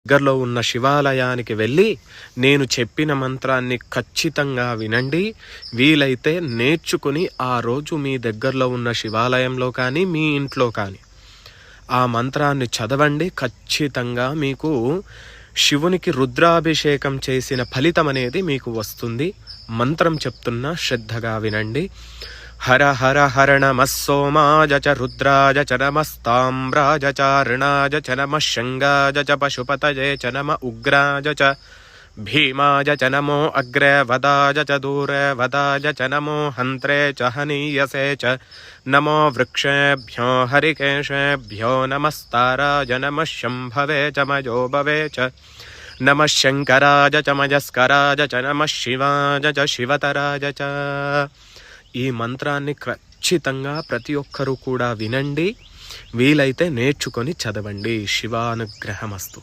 దగ్గరలో ఉన్న శివాలయానికి వెళ్ళి నేను చెప్పిన మంత్రాన్ని ఖచ్చితంగా వినండి. వీలైతే నేర్చుకుని ఆ రోజు మీ దగ్గరలో ఉన్న శివాలయంలో కానీ మీ ఇంట్లో కానీ ఆ మంత్రాన్ని చదవండి. ఖచ్చితంగా మీకు శివునికి రుద్రాభిషేకం చేసిన ఫలితం అనేది మీకు వస్తుంది. మంత్రం చెప్తున్నా శ్రద్ధగా వినండి. హర హర హర నమః సోమాయ చ రుద్రాయ చ నమస్తామ్రాయ చ అరుణాయ చ నమః శంగాయ చ పశుపతయే చ నమః ఉగ్రాయ చ భీమాయ చ నమో అగ్రే వదాయ చ దూరే వదాయ చ నమో హంత్రే చ హనీయసే చ నమో వృక్షేభ్యో హరికేశేభ్యో నమస్తారాయ నమః శంభవే చ మయోభవే చ నమః శంకరాయ చ మయస్కరాయ చ నమః శివాయ చ శివతరాయ చ. ఈ మంత్రాన్ని ఖచ్చితంగా ప్రతి ఒక్కరూ కూడా వినండి. వీలైతే నేర్చుకొని చదవండి. శివానుగ్రహమస్తు.